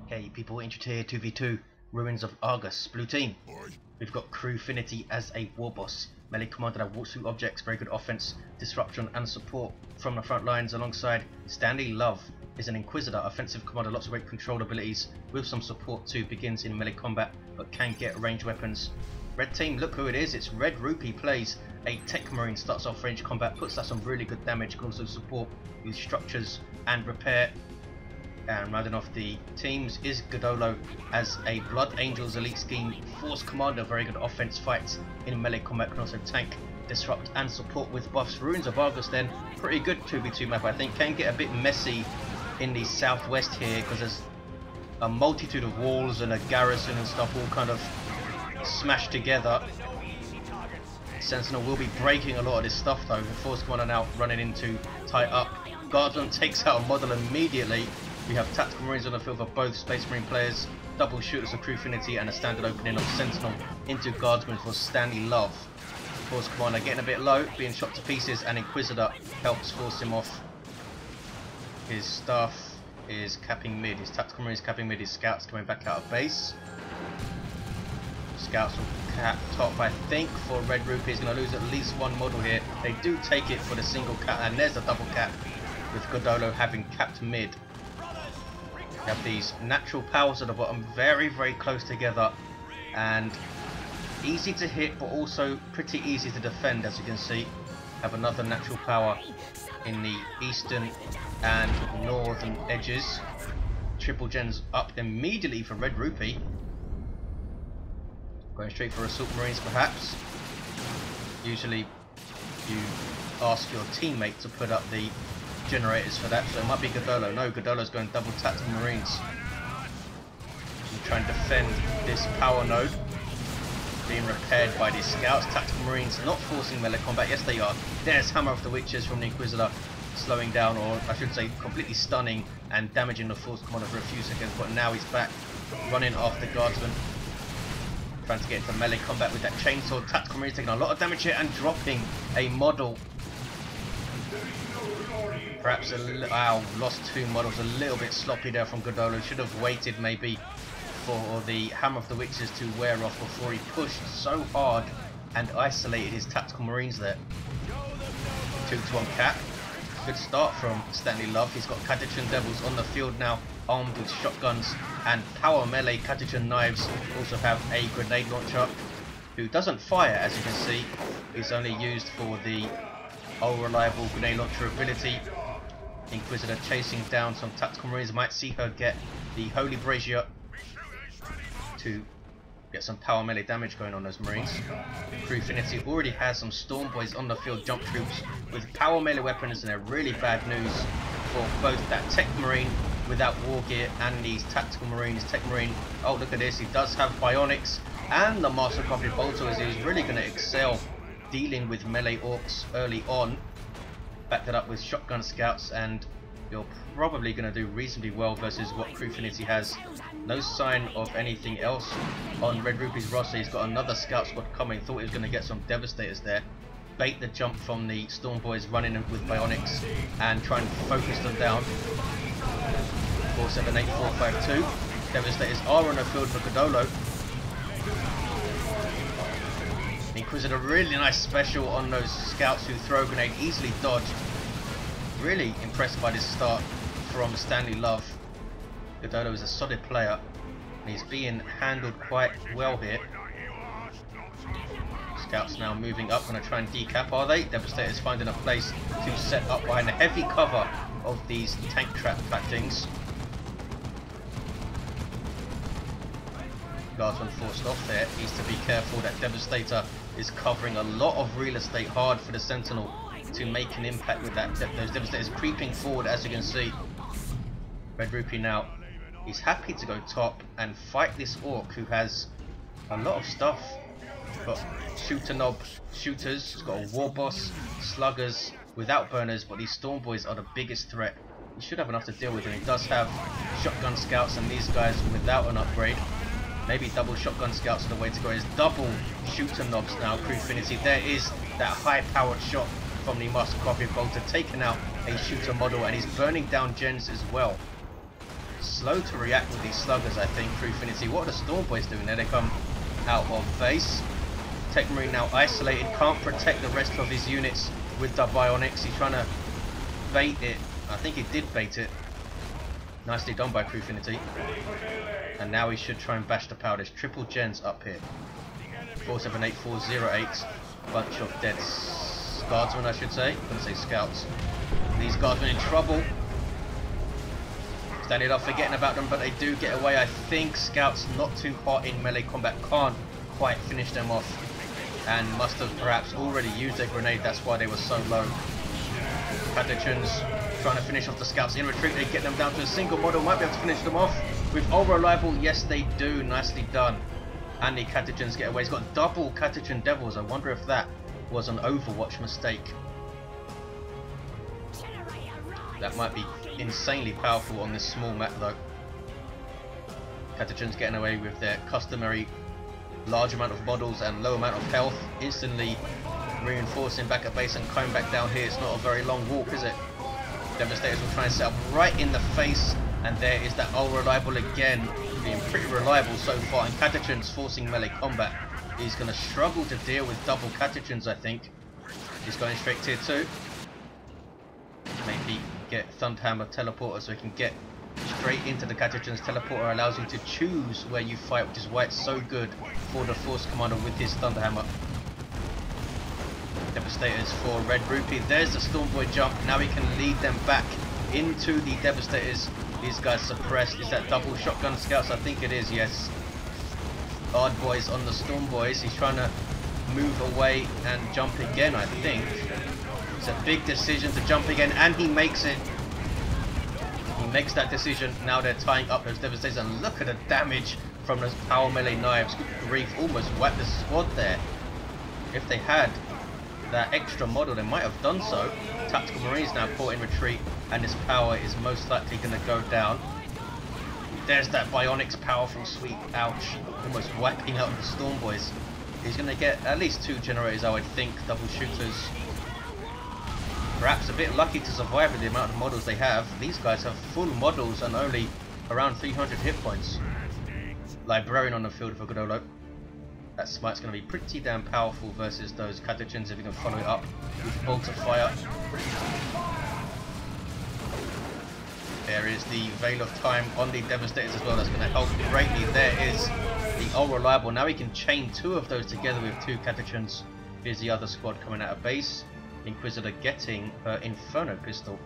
Hey people, interested here 2v2, Ruins of Argus, blue team. We've got Crewfinity as a Warboss, melee commander that walks through objects, very good offense, disruption and support from the front lines, alongside Stanley is an Inquisitor, offensive commander, lots of great control abilities, with some support too, begins in melee combat but can get ranged weapons. Red team, look who it is, it's Red-Rupee, plays a Techmarine, starts off range combat, puts out some really good damage, can also support with structures and repair. And rounding off the teams is GiDDoLo as a Blood Angels elite scheme force commander, very good offense, fights in melee combat, can also tank, disrupt and support with buffs. Ruins of Argus then, pretty good 2v2 map I think, can get a bit messy in the southwest here because there's a multitude of walls and a garrison and stuff all kind of smashed together. Sentinel will be breaking a lot of this stuff though, the force commander now running in to tie up. Guardsman takes out a model immediately. We have tactical marines on the field for both Space Marine players, double shooters of Crewfinity and a standard opening of Sentinel into Guardsman for Stanley. Force commander getting a bit low, being shot to pieces, and Inquisitor helps force him off. His staff is capping mid, his tactical marines capping mid, his scouts coming back out of base. Scouts will cap top I think for Red-Rupee, is going to lose at least one model here. They do take it for the single cap, and there's a double cap with GiDDoLo having capped mid. We have these natural powers at the bottom, very close together and easy to hit but also pretty easy to defend. As you can see, have another natural power in the eastern and northern edges. Triple gens up immediately for Red-Rupee, going straight for assault marines perhaps. Usually you ask your teammate to put up the generators for that, so it might be GiDDoLo. No, GiDDoLo's going double tactical marines. And trying to defend this power node. Being repaired by these scouts. Tactical marines not forcing melee combat. Yes they are. There's Hammer of the Witches from the Inquisitor, slowing down, or I should say completely stunning and damaging the force commander for a few seconds, but now he's back running after Guardsman. Trying to get into melee combat with that chainsword. Tactical marines taking a lot of damage here and dropping a model. Perhaps lost two models, a little bit sloppy there from GiDDoLo. Should have waited maybe for the Hammer of the Witches to wear off before he pushed so hard and isolated his tactical marines there. 2-to-1 cap. Good start from Stanley. He's got Catachan Devils on the field now, armed with shotguns and power melee Catachan knives. Also have a grenade launcher who doesn't fire, as you can see. It's only used for the all-reliable grenade launcher ability. Inquisitor chasing down some tactical marines. Might see her get the Holy Brazier to get some power melee damage going on those marines. Crewfinity already has some Storm Boys on the field, jump troops with power melee weapons, and they're really bad news for both that Tech Marine without war gear and these tactical marines. Tech Marine, oh look at this, he does have bionics and the Master Crafted Bolter, as he's really going to excel dealing with melee orcs early on. Back that up with shotgun scouts and you're probably going to do reasonably well versus what Crewfinity has. No sign of anything else on Red-Rupee's roster. He's got another scout squad coming. Thought he was going to get some devastators there. Bait the jump from the Storm Boys running with bionics and try and focus them down. 478452. Devastators are on the field for GiDDoLo. Inquisitor, really nice special on those scouts who throw a grenade, easily dodged. Really impressed by this start from Stanley. GiDDoLo is a solid player and he's being handled quite well here. Scouts now moving up, going to try and decap, are they? Devastators finding a place to set up behind the heavy cover of these tank trap things. Guardsman forced off there. Needs to be careful. That Devastator is covering a lot of real estate hard for the Sentinel to make an impact with that. Those Devastators creeping forward, as you can see. Red-Rupee now, he's happy to go top and fight this Orc who has a lot of stuff. He's got shooter knob shooters, he's got a Warboss, sluggers without burners, but these Storm Boys are the biggest threat. He should have enough to deal with, and he does have shotgun scouts and these guys without an upgrade. Maybe double shotgun scouts are the way to go. Is double shooter knobs now. Crewfinity, there is that high powered shot from the Master Crafted Bolter, taking out a shooter model, and he's burning down gens as well. slow to react with these sluggers, I think. Crewfinity. What are the Storm Boys doing there? They come out of base. Techmarine now isolated, can't protect the rest of his units with the bionics. He's trying to bait it. I think he did bait it. Nicely done by Crewfinity. And now he should try and bash the power. There's triple gens up here. 478, 408. Bunch of dead guardsmen, I should say. I'm going to say scouts. These guardsmen in trouble. Standing up, forgetting about them, but they do get away. I think scouts not too hot in melee combat can't quite finish them off, and must have perhaps already used their grenade. That's why they were so low. Catechans trying to finish off the scouts in retreat. They get them down to a single model. Might be able to finish them off with all reliable. Yes, they do. Nicely done. And the Catechans get away. He's got double Catechan Devils. I wonder if that was an Overwatch mistake. That might be insanely powerful on this small map though. Catechans getting away with their customary large amount of models and low amount of health, instantly reinforcing back at base and coming back down here. It's not a very long walk, is it? Devastators will try and set up right in the face, and there is that all reliable again, being pretty reliable so far. And Catechans forcing melee combat. He's going to struggle to deal with double Catechans, I think. He's going straight tier 2. Maybe get Thunderhammer teleporter so he can get straight into the Catechans. Teleporter allows you to choose where you fight, which is why it's so good for the Force Commander with his Thunderhammer. Devastators for Red-Rupee. There's the Stormboy jump. Now he can lead them back into the Devastators. These guys suppressed. Is that double shotgun scouts? I think it is, yes. Hard boys on the Stormboys. He's trying to move away and jump again, I think. It's a big decision to jump again, and he makes it. He makes that decision. Now they're tying up those Devastators, and look at the damage from those power melee knives. Good grief, almost wiped the squad there. If they had that extra model, they might have done so. Tactical Marines now caught in retreat, and this power is most likely going to go down. There's that Bionics powerful sweep. Ouch. Almost wiping out the Stormboys. He's going to get at least 2 generators, I would think. Double shooters. Perhaps a bit lucky to survive with the amount of models they have. These guys have full models and only around 300 hit points. Librarian on the field for GiDDoLo. That smite's going to be pretty damn powerful versus those Catechans if you can follow it up with Bolt of Fire. There is the Veil of Time on the Devastators as well. That's going to help greatly. There is the All Reliable. Now he can chain 2 of those together with 2 Catechans. Here's the other squad coming out of base. Inquisitor getting her Inferno pistol.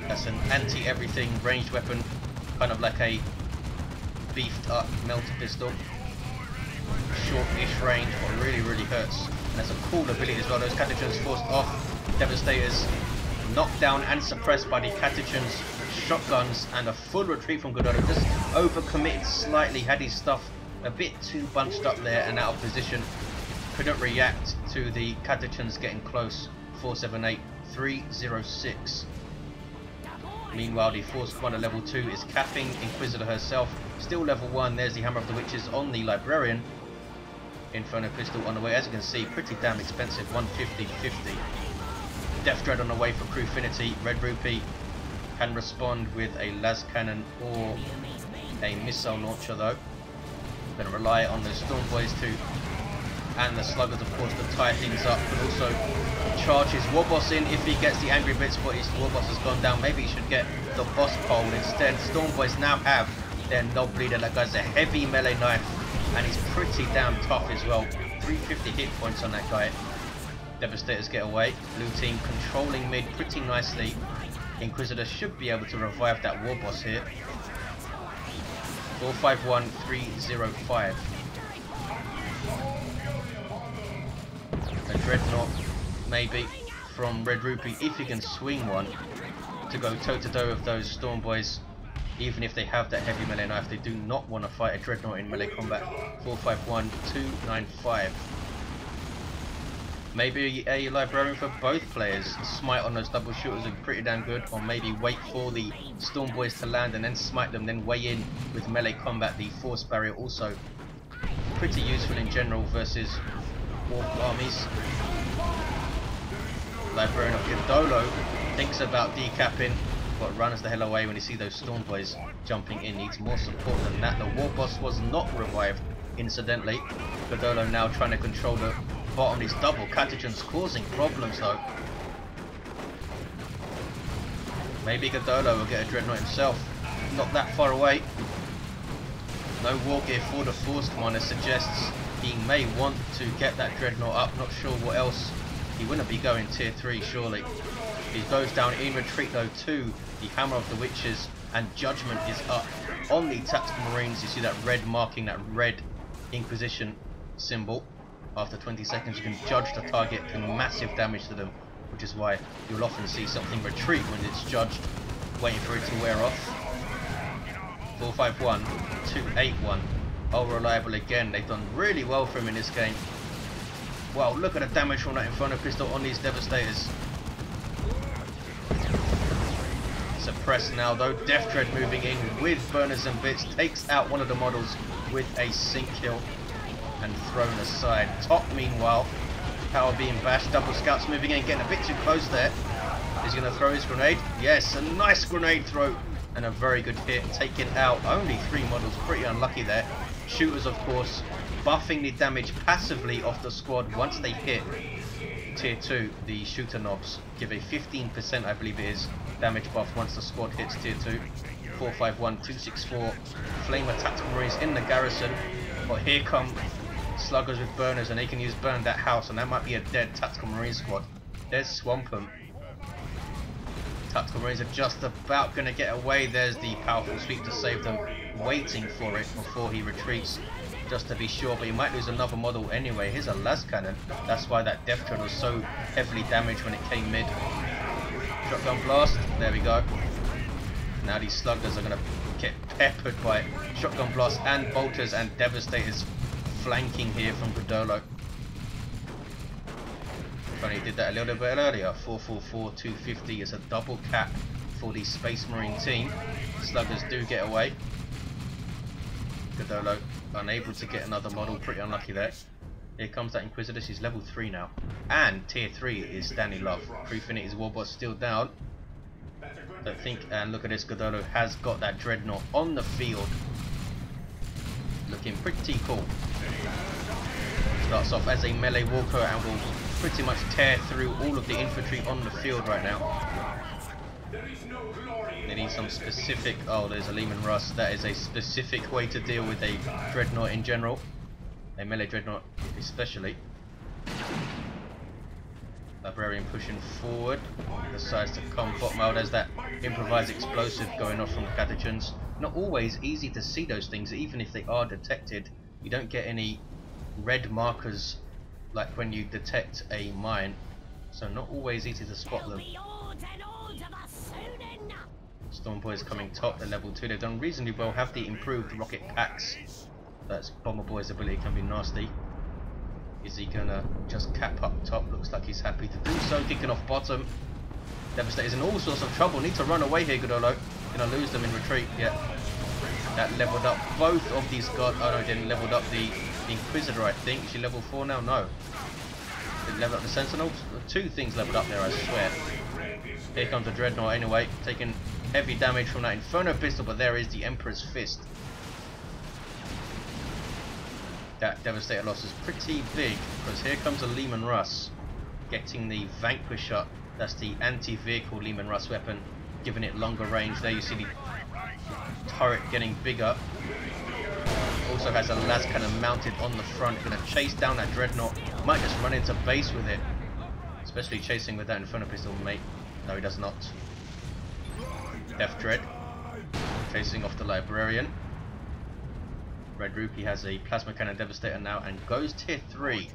That's an anti-everything ranged weapon, kind of like a beefed up melter pistol. Short-ish range, but really hurts. And there's a cool ability as well. Those Catechans forced off. Devastators knocked down and suppressed by the Catechans shotguns, and a full retreat from GiDDoLo. Just overcommitted slightly, had his stuff a bit too bunched up there and out of position. Couldn't react to the Catechans getting close. 478, 306. Meanwhile, the Force Commander level 2 is capping Inquisitor herself. Still level 1. There's the Hammer of the Witches on the Librarian. Inferno pistol on the way. As you can see, pretty damn expensive. 150-50. Death Dread on the way for Crewfinity. Red-Rupee can respond with a las cannon or a missile launcher though. Going to rely on the Stormboys too, and the Sluggers of course to tie things up, but also charge his Warboss in if he gets the angry bits, but his Warboss has gone down. Maybe he should get the boss pole instead. Stormboys now have their Knob Bleeder. That guy's a heavy melee knife, and he's pretty damn tough as well. 350 hit points on that guy. Devastators get away. Blue team controlling mid pretty nicely. Inquisitor should be able to revive that Warboss here. 451, 305. A Dreadnought maybe from Red-Rupee if he can swing one to go toe to toe with those Stormboys. Even if they have that heavy melee knife, they do not want to fight a Dreadnought in melee combat. 451, 295. Maybe a Librarian for both players. Smite on those double shooters are pretty damn good, or maybe wait for the Stormboys to land and then smite them, then weigh in with melee combat. The Force Barrier also pretty useful in general versus Ork armies. Librarian of GiDDoLo thinks about decapping but runs the hell away when you see those Storm Boys jumping in. Needs more support than that. The Warboss was not revived, incidentally. GiDDoLo now trying to control the bottom. These double catagens causing problems though. Maybe GiDDoLo will get a Dreadnought himself. Not that far away. No war gear for the Force Commander suggests he may want to get that Dreadnought up. Not sure what else. He wouldn't be going tier 3 surely. He goes down in retreat though to the Hammer of the Witches, and Judgment is up on the Tactical Marines. You see that red marking, that red Inquisition symbol. After 20 seconds you can judge the target, doing massive damage to them, which is why you'll often see something retreat when it's judged, waiting for it to wear off. 451, 281. Oh, reliable again. They've done really well for him in this game. Wow, look at the damage from that Inferno Pistol on these Devastators. Suppressed now though. Death Dread moving in with burners and bits. Takes out one of the models with a sink kill and thrown aside. Top meanwhile, power being bashed. Double scouts moving in, getting a bit too close there. Is he going to throw his grenade? Yes, a nice grenade throw and a very good hit. Taking out only 3 models. Pretty unlucky there. Shooters, of course, buffing the damage passively off the squad once they hit tier 2. The shooter knobs give a 15%, I believe it is, damage buff once the squad hits tier 2. 451, 264. Flamer Tactical Marines in the garrison. But here come sluggers with burners, and they can use burn that house, and that might be a dead Tactical Marine squad. There's Swampum. Tactical Marines are just about going to get away. There's the powerful sweep to save them, waiting for it before he retreats, just to be sure, but he might lose another model anyway. Here's a las cannon. That's why that Death Dread was so heavily damaged when it came mid. Shotgun blast. There we go. Now these sluggers are going to get peppered by shotgun blast and bolters and devastators flanking here from GiDDoLo. Funny, did that a little bit earlier. 444, 250 is a double cap for the Space Marine team. Sluggers do get away. GiDDoLo unable to get another model, pretty unlucky there. Here comes that Inquisitor, she's level 3 now. And tier 3 is Stanley Love. Crewfinity's Warboss still down. Don't think, and look at this, GiDDoLo has got that Dreadnought on the field. Looking pretty cool. Starts off as a melee walker and will pretty much tear through all of the infantry on the field right now. They need some specific... oh, there's a Lehman Russ. That is a specific way to deal with a Dreadnought in general. A melee Dreadnought especially. Librarian pushing forward. Decides to come bottom out. There's that improvised explosive going off from the catagens. Not always easy to see those things, even if they are detected. You don't get any red markers like when you detect a mine. So not always easy to spot them. Storm Boys coming top at level 2. They've done reasonably well, have the improved rocket packs. That's Bomber Boy's ability, can be nasty. Is he gonna just cap up top? Looks like he's happy to do so. Kicking off bottom. Devastator's in all sorts of trouble. Need to run away here, GiDDoLo. Gonna lose them in retreat. Yeah. That leveled up both of these guards. Oh no, didn't. Leveled up the Inquisitor, I think. Is she level 4 now? No. Didn't level up the Sentinel. 2 things leveled up there, I swear. Here comes the Dreadnought anyway. Taking heavy damage from that Inferno Pistol, but there is the Emperor's Fist. That Devastator loss is pretty big, because here comes a Lehman Russ getting the Vanquisher. That's the anti-vehicle Lehman Russ weapon, giving it longer range. There you see the turret getting bigger. Also has a las cannon mounted on the front. Gonna chase down that Dreadnought. Might just run into base with it, especially chasing with that Inferno Pistol, mate. No, he does not. Death Dread chasing off the Librarian. Red-Rupee has a Plasma Cannon Devastator now and goes tier 3.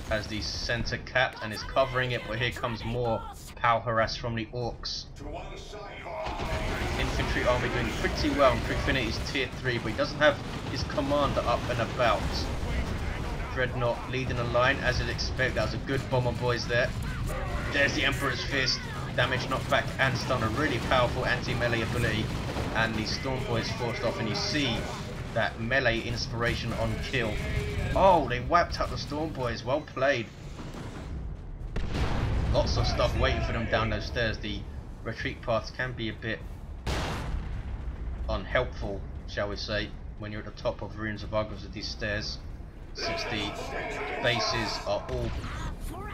Has the center capped and is covering it, but here comes more power harass from the Orks. Infantry army doing pretty well, and Crewfinity's tier 3, but he doesn't have his commander up and about. Dreadnought leading the line as you'd expect. That was a good Bomber Boys there. There's the Emperor's Fist. Damage, knockback and stun, a really powerful anti-melee ability, and the Storm Boys forced off, and you see that melee inspiration on kill. Oh, they wiped out the Storm Boys. Well played. Lots of stuff waiting for them down those stairs. The retreat paths can be a bit unhelpful, shall we say, when you're at the top of Ruins of Argos with these stairs, since the bases are all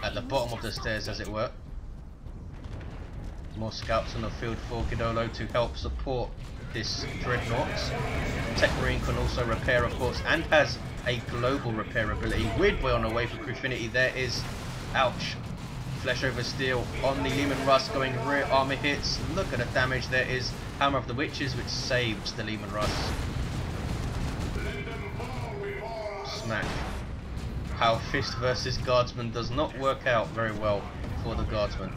at the bottom of the stairs, as it were. More scouts on the field for GiDDoLo to help support this dreadnought. Techmarine can also repair, of course, and has a global repair ability. Weird Boy on the way for Crewfinity. There is, ouch, flesh over steel on the Lehman Russ, going rear armor hits. Look at the damage. There is Hammer of the Witches, which saves the Lehman Russ. Smack. How Fist versus Guardsman does not work out very well for the Guardsman.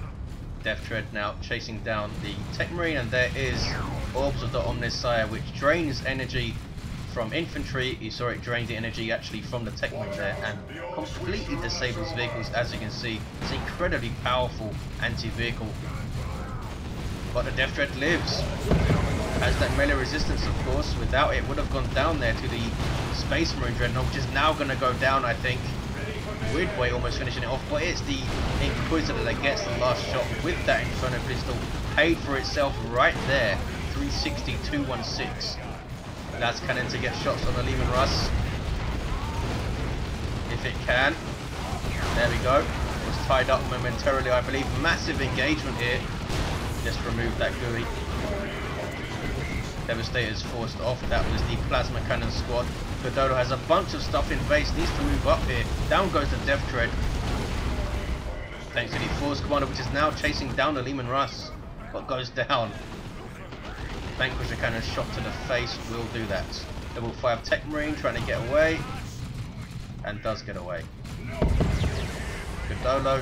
Death Tread now chasing down the Techmarine, and there is Orbs of the Omnissiah, which drains energy from infantry. You saw it drain the energy actually from the Techmarine there, and completely disables vehicles. As you can see, it's incredibly powerful anti-vehicle. But the Death Tread lives. Has that melee resistance, of course. Without it, would have gone down there to the Space Marine Dreadnought, which is now going to go down, I think. Weird Way almost finishing it off, but it's the Inquisitor that gets the last shot with that Inferno pistol. Paid for itself right there. 360, 216. Las Cannon to get shots on the Lehman Russ. If it can. There we go. It was tied up momentarily, I believe. Massive engagement here. Just remove that GUI. Devastator's forced off. That was the Plasma Cannon squad. GiDDoLo has a bunch of stuff in base. Needs to move up here. Down goes the Death Tread. Thanks to the Force Commander, which is now chasing down the Lehman Russ. But goes down. Vanquisher Cannon shot to the face will do that. Level 5 Techmarine trying to get away. And does get away. GiDDoLo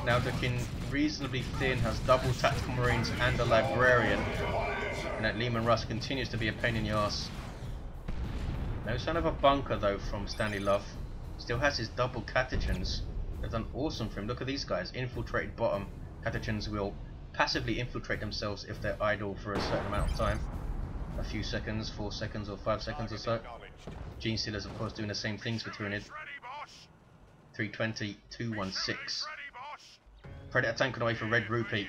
now looking reasonably thin. Has double Tactical Marines and a Librarian. And that Lehman Russ continues to be a pain in the arse. No sign of a bunker though from Stanley Love. Still has his double Catechins. They've done awesome for him. Look at these guys. Infiltrated bottom. Catechins will passively infiltrate themselves if they're idle for a certain amount of time. A few seconds, 4 seconds or 5 seconds or so. Gene Stealers of course doing the same things for Tyranid. 320, 216. Predator tank on the way for Red-Rupee.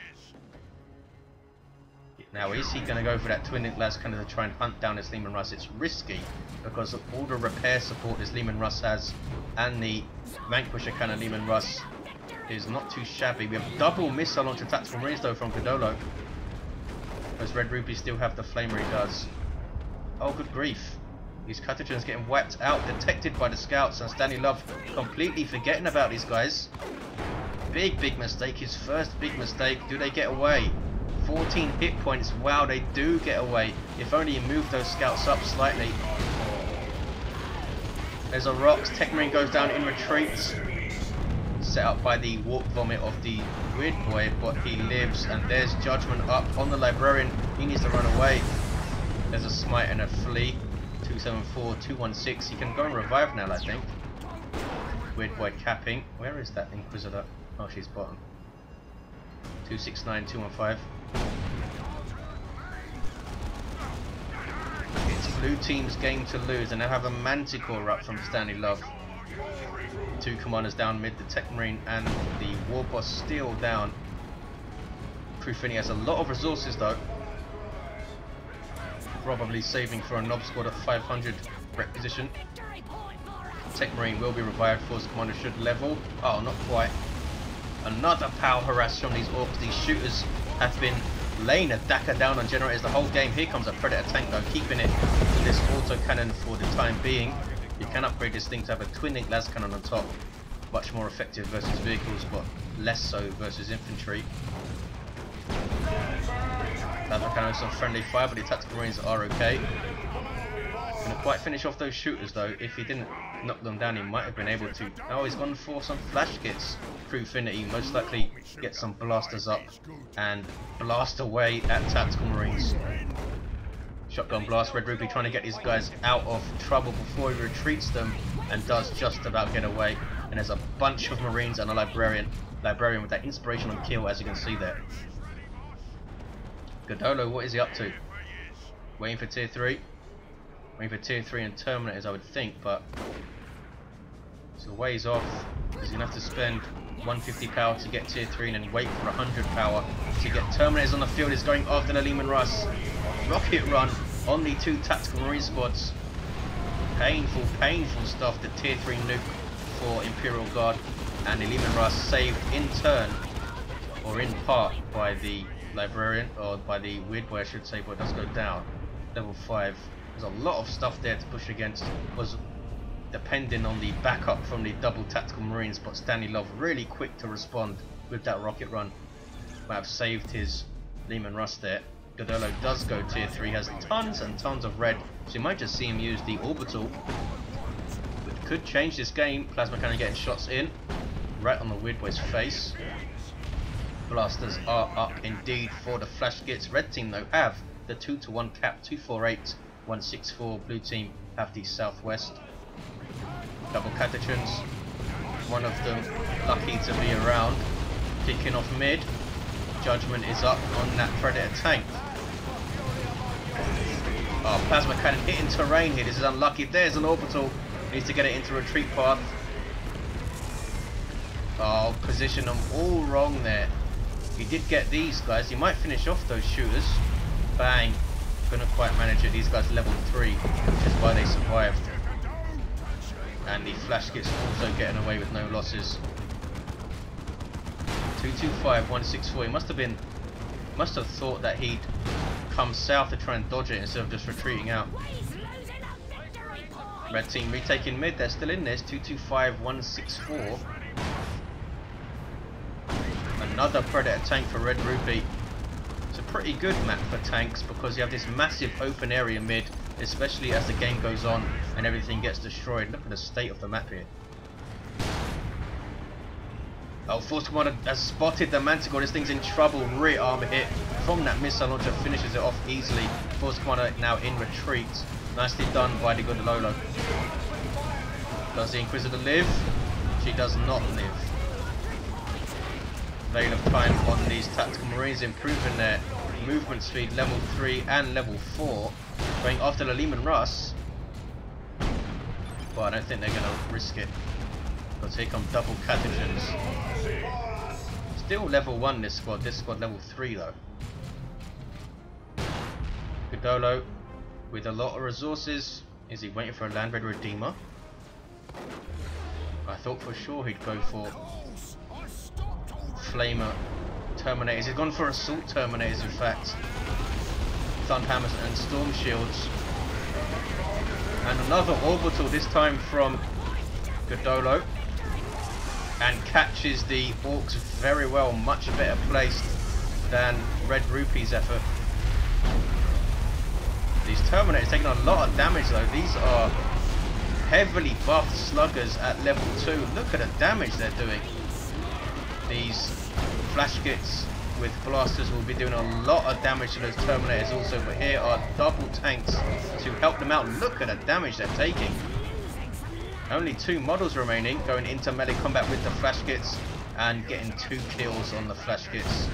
Now is he going to go for that twin link las cannon to try and hunt down this Lehman Russ? It's risky because of all the repair support this Lehman Russ has, and the Vanquisher Cannon Lehman Russ is not too shabby. We have double missile launcher tactical marines though from GiDDoLo. Does Red-Rupee still have the flamer? He does. Oh good grief. These Catechins getting wiped out, detected by the scouts, and Stanley Love completely forgetting about these guys. Big mistake, his first big mistake. Do they get away? 14 hit points. Wow, they do get away. If only he moved those scouts up slightly. There's a rocks. Techmarine goes down in retreat. Set up by the warp vomit of the Weird Boy, but he lives. And there's Judgment up on the Librarian. He needs to run away. There's a smite and a flee. 274, 216. He can go and revive now, I think. Weird Boy capping. Where is that Inquisitor? Oh, she's bottom. 269, 215. It's blue team's game to lose, and they have a Manticore up from Stanley Love. 2 commanders down mid, the Techmarine and the Warboss still down. Crewfinity has a lot of resources though. Probably saving for a Nob squad at 500 requisition. Techmarine will be revived, Force Commander should level. Oh, not quite. Another power harass from these Orks. These shooters have been laying a Dakka down on generators the whole game. Here comes a Predator tank though, keeping it to this auto cannon for the time being. You can upgrade this thing to have a twin link las cannon on top. Much more effective versus vehicles, but less so versus infantry. Plasma cannon with some friendly fire, but the tactical marines are okay. Couldn't quite finish off those shooters though. If he didn't knock them down, he might have been able to. Oh, he's gone for some flash kits. Crewfinity most likely get some blasters up and blast away at tactical marines. Shotgun blast. Red-Rupee trying to get these guys out of trouble before he retreats them, and does just about get away. And there's a bunch of marines and a librarian with that inspirational kill, as you can see there. GiDDoLo, what is he up to? Waiting for tier 3. Waiting for tier 3 and Terminators, I would think, but it's a ways off. He's going to have to spend 150 power to get tier 3 and then wait for 100 power to get Terminators on the field. Is going after the Lehman Russ. Rocket run on the 2 tactical marine squads. Painful, painful stuff. The tier 3 nuke for Imperial Guard, and the Lehman Russ saved in turn, or in part, by the Librarian, or by the Weird Boy I should say, but it does go down. Level 5. There's a lot of stuff there to push against. Was depending on the backup from the double tactical marines, but Stanley Love really quick to respond with that rocket run. Might have saved his Lehman Russ there. GiDDoLo does go tier 3, has tons and tons of red, so you might just see him use the orbital, which could change this game. Plasma Cannon getting shots in, right on the Weird Boy's face. Blasters are up indeed for the flash gits. Red team though have the 2-to-1 cap, 248, 164. Blue team have the southwest. Double Catechins, one of them lucky to be around. Kicking off mid. Judgment is up on that Predator tank. Oh, Plasma Cannon hitting terrain here. This is unlucky. There's an orbital. Needs to get it into retreat path. Oh, position them all wrong there. He did get these guys. He might finish off those shooters. Bang. Couldn't quite manage it. These guys level 3, which is why they survived. And the flash gets also getting away with no losses. 225, 164. He must have thought that he'd come south to try and dodge it instead of just retreating out. Red team retaking mid. They're still in this. 225, 164. Another Predator tank for Red-Rupee. It's a pretty good map for tanks because you have this massive open area mid, especially as the game goes on and everything gets destroyed. Look at the state of the map here. Oh, Force Commander has spotted the Manticore. This thing's in trouble. Rear armor hit from that missile launcher finishes it off easily. Force Commander now in retreat. Nicely done by the GiDDoLo. Does the Inquisitor live? She does not live. Veil of Time on these tactical marines, improving their movement speed, level 3 and level 4. Going after the Lehman Russ. But I don't think they're going to risk it. Because here come double Catechins. Still level 1 this squad level 3 though. GiDDoLo with a lot of resources. Is he waiting for a Land Red Redeemer? I thought for sure he'd go for Flamer Terminators. He's gone for Assault Terminators in fact. Thunderhammers and Storm Shields. And another orbital, this time from GiDDoLo. And catches the Orks very well, much better placed than Red-Rupee's effort. These Terminators taking a lot of damage though. These are heavily buffed sluggers at level 2. Look at the damage they're doing. These flash kits with blasters will be doing a lot of damage to those Terminators also, but here are double tanks to help them out. Look at the damage they're taking. Only 2 models remaining, going into melee combat with the flash kits and getting 2 kills on the flash kits.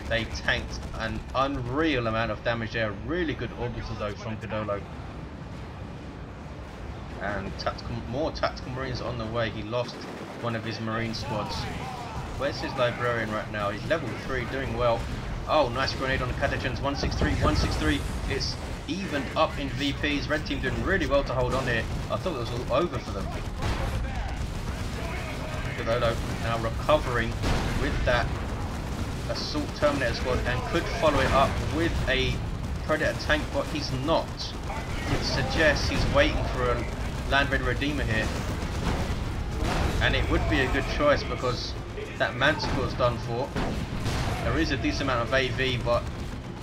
They tanked an unreal amount of damage there. Really good orbital though from GiDDoLo. And more tactical marines on the way. He lost one of his marine squads. Where's his librarian right now? He's level 3, doing well. Oh, nice grenade on the Catechins. 163, 163. It's evened up in VPs. Red team doing really well to hold on here. I thought it was all over for them. GiDDoLo now recovering with that Assault Terminator squad and could follow it up with a Predator tank, but he's not. It suggests he's waiting for a Land Red Redeemer here. And it would be a good choice because that Manticore's done for. There is a decent amount of AV, but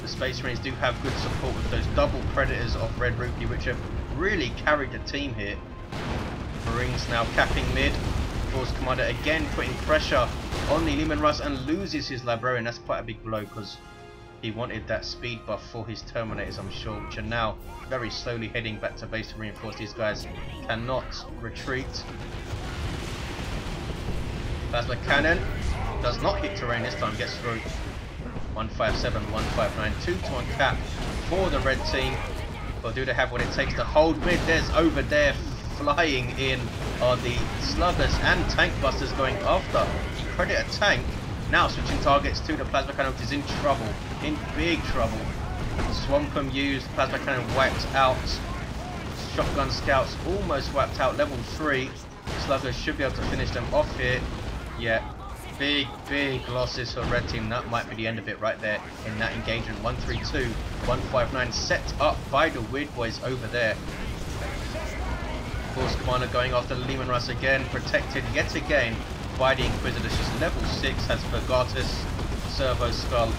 the Space Marines do have good support with those double Predators of Red-Rupee, which have really carried the team here. Marines now capping mid. Force Commander again putting pressure on the Lehman Russ and loses his Librarian. That's quite a big blow because he wanted that speed buff for his Terminators, I'm sure, which are now very slowly heading back to base to reinforce. These guys cannot retreat. Plasma Cannon does not hit terrain this time, gets through. 157, 159, 2-to-1 cap for the red team. But do they have what it takes to hold mid? There's over there flying in are the sluggers and tank busters going after the Predator tank. Now switching targets to the plasma cannon, which is in trouble, in big trouble. Swampum used, plasma cannon wiped out. Shotgun scouts almost wiped out. Level 3 sluggers should be able to finish them off here. Yeah, big losses for red team. That might be the end of it right there in that engagement. 132, 159 set up by the Weird Boys over there. Force Commander going after Lehman Russ again, protected yet again by the Inquisitors. Just level 6 has Purgatus, Servo Skull,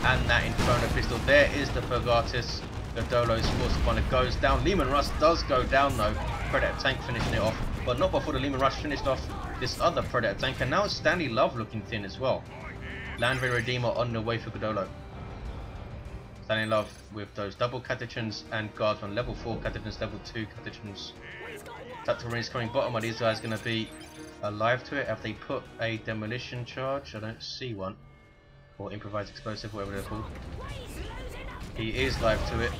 and that Inferno Pistol. There is the Purgatus. GiDDoLo's Force Commander goes down. Lehman Russ does go down though. Predator tank finishing it off, but not before the Lehman Russ finished off this other Predator tank. And now it's Stanley Love looking thin as well. Land Raider Redeemer on the way for GiDDoLo. Stanley Love with those double Catechins and Guardsman. Level 4 Catechins, level 2 Catechins. Tactical Marines coming bottom. Are these guys going to be alive to it? Have they put a demolition charge? I don't see one. Or improvised explosive, whatever they're called. He is live to it.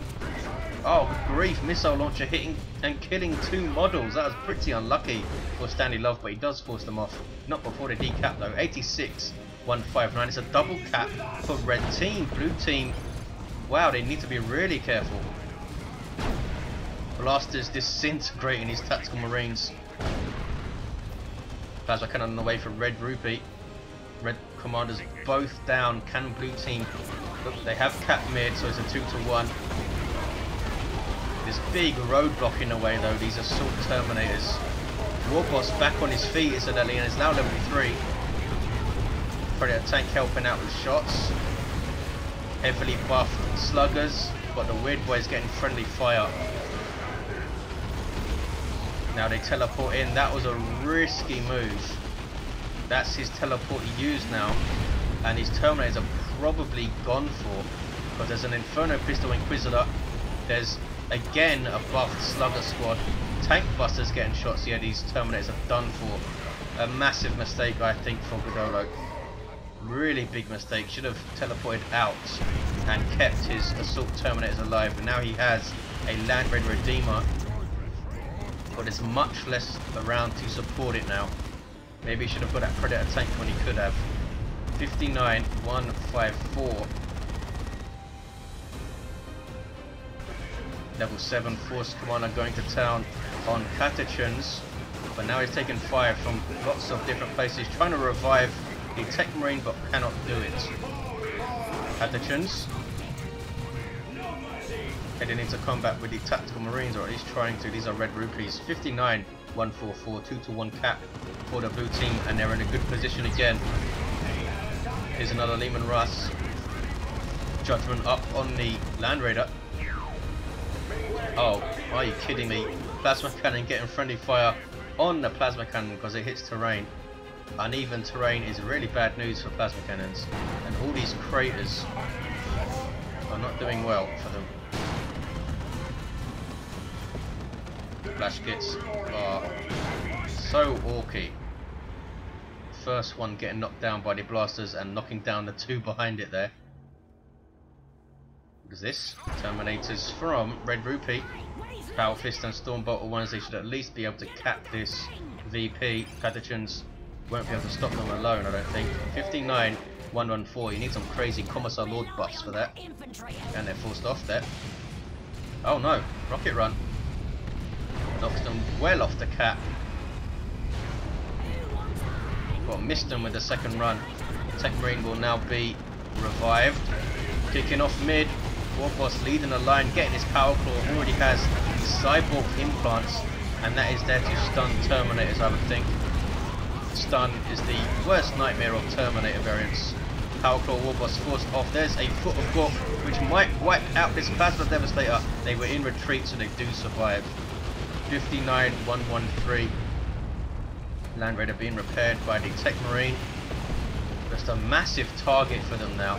Oh, grief. Missile launcher hitting and killing 2 models. That was pretty unlucky for Stanley Love, but he does force them off. Not before the decap though. 86, 159. It's a double cap for red team. Blue team, wow, they need to be really careful. Blasters disintegrating these tactical marines. Plasma cannon on the way for Red-Rupee. Red commanders both down. Can blue team? Look, they have cap mid, so it's a 2-to-1. This big roadblock in the way though. These assault terminators. Warboss back on his feet incidentally, and is now level 3. Predator tank helping out with shots. Heavily buffed sluggers, but the Weird Boys getting friendly fire. Now they teleport in. That was a risky move. That's his teleport he used now, and his Terminators are probably gone for, because there's an Inferno Pistol Inquisitor. There's again a buffed slugger squad. Tank busters getting shots. Yeah, these Terminators are done for. A massive mistake, I think, for GiDDoLo. Really big mistake. Should have teleported out and kept his assault Terminators alive. But now he has a Land Raider Redeemer, but there's much less around to support it now. Maybe he should have put that Predator tank when he could have. 59, 154. Level 7 Force Commander going to town on Catechins, but now he's taking fire from lots of different places, trying to revive the Techmarine, but cannot do it. Catechins heading into combat with the Tactical Marines, or at least trying to. These are Red-Rupees. 59, 144, 2-to-1 cap for the blue team, and they're in a good position again. Here's another Lehman Russ. Judgment up on the Land Raider. Oh, are you kidding me? Plasma cannon getting friendly fire on the plasma cannon because it hits terrain. Uneven terrain is really bad news for plasma cannons, and all these craters are not doing well for them. Flash kits are so orky. First one getting knocked down by the blasters and knocking down the 2 behind it there. What is this? Terminators from Red-Rupee. Power Fist and Stormbolt are ones they should at least be able to cap this VP. Catechins won't be able to stop them alone, I don't think. 59, 114. You need some crazy Commissar Lord buffs for that. And they're forced off there. Oh no, rocket run. Knocks them well off the cap. But missed them with the second run. Techmarine will now be revived. Kicking off mid. Warboss leading the line, getting his power claw. Already has cyborg implants, and that is there to stun Terminators, I would think. Stun is the worst nightmare of Terminator variants. Power claw Warboss forced off. There's a Foot of Gork, which might wipe out this Plasma Devastator. They were in retreat, so they do survive. 59, 113. Land Raider being repaired by the Techmarine. Just a massive target for them now.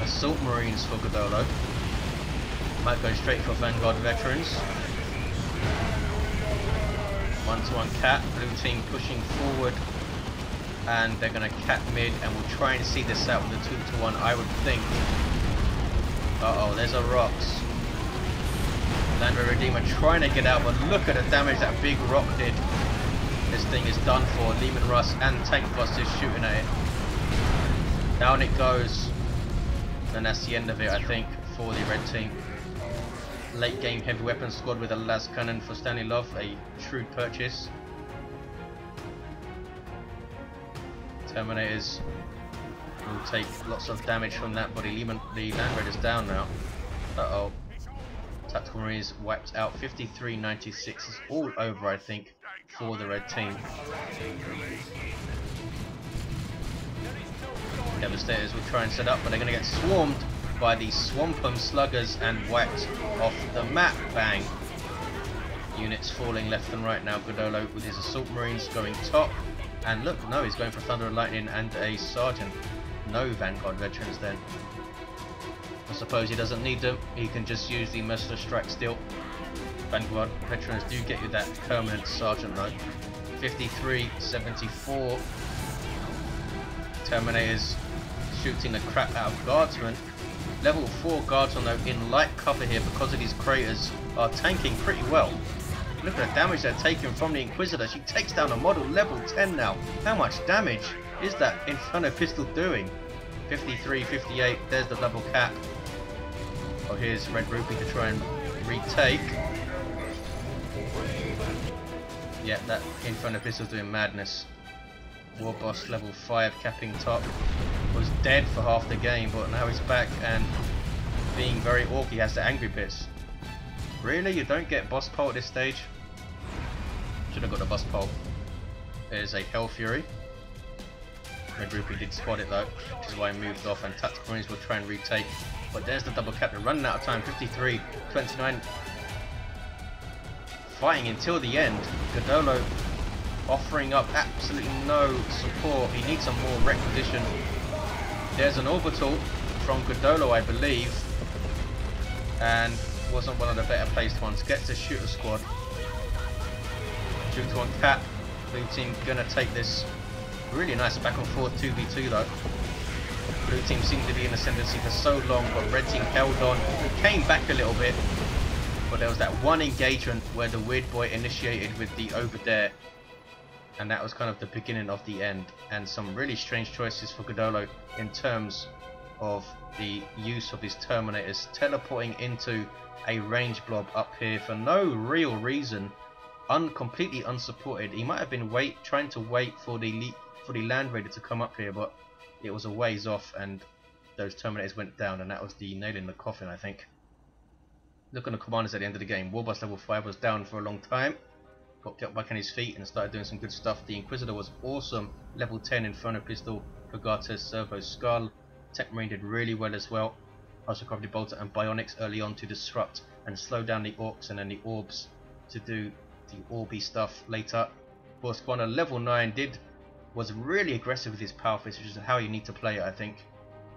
Assault Marines for GiDDoLo. Might go straight for Vanguard Veterans. 1-to-1 cap. Blue team pushing forward. And they're going to cap mid, and we'll try and see this out with a 2-to-1, I would think. Uh-oh, there's a Rocks. Landray Redeemer trying to get out, but look at the damage that big rock did. This thing is done for. Leman Russ and Tank Boss is shooting at it. Down it goes. And that's the end of it, I think, for the red team. Late game heavy weapon squad with a las cannon for Stanley Love, a shrewd purchase. Terminators will take lots of damage from that, but the Land Raider's down now. Uh-oh. Tactical Marines wiped out. 53-96 is all over, I think, for the red team. Devastators will try and set up, but they're going to get swarmed by the Swampum Sluggers and wiped off the map. Bang! Units falling left and right now. GiDDoLo with his Assault Marines going top. And look, no, he's going for Thunder and Lightning and a Sergeant. No Vanguard Veterans then. I suppose he doesn't need them. He can just use the Merciless Strike still. Vanguard Veterans do get you that permanent Sergeant though. 53-74. Terminators shooting the crap out of Guardsmen. Level 4 Guardsmen though in light cover here because of these craters are tanking pretty well. Look at the damage they're taking from the Inquisitor. She takes down a model level 10 now. How much damage is that Inferno Pistol doing? 53-58, there's the double cap. Oh, here's Red-Rupee to try and retake. Yeah, that Inferno Pistol's doing madness. Warboss level 5 capping top. Was dead for half the game, but now he's back and being very orky, has the angry bits. Really? You don't get boss pole at this stage? Should have got the boss pole. There's a Hell Fury. Red-Rupee did spot it though, which is why he moved off, and Tactical Marines will try and retake. But there's the double cap. They're running out of time. 53-29. Fighting until the end. GiDDoLo offering up absolutely no support. He needs some more requisition. There's an orbital from GiDDoLo, I believe, and wasn't one of the better placed ones. Gets a shooter squad. Shooter on cap. Blue team gonna take this. Really nice back and forth 2v2 though. Blue team seemed to be in ascendancy for so long, but red team held on. Came back a little bit, but there was that one engagement where the weird boy initiated with the over there, and that was kind of the beginning of the end. And some really strange choices for GiDDoLo in terms of the use of his Terminators, teleporting into a range blob up here for no real reason, completely unsupported. He might have been trying to wait for the Land Raider to come up here, but it was a ways off and those Terminators went down, and that was the nail in the coffin, I think. Look at the commanders at the end of the game. Warboss level 5 was down for a long time, got up back on his feet and started doing some good stuff. The Inquisitor was awesome, level 10 Inferno Pistol, Pagates, Servo Skull. Techmarine did really well as well. Also covered the Bolter and Bionics early on to disrupt and slow down the Orks, and then the Orbs to do the Orby stuff later. Force Spawner level 9 was really aggressive with his Power Fist, which is how you need to play it, I think.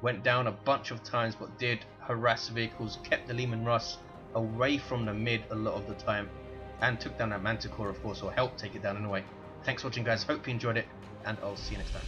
Went down a bunch of times, but did harass vehicles, kept the Leman Russ away from the mid a lot of the time, and took down that Manticore, of course, or helped take it down anyway. Thanks for watching, guys. Hope you enjoyed it, and I'll see you next time.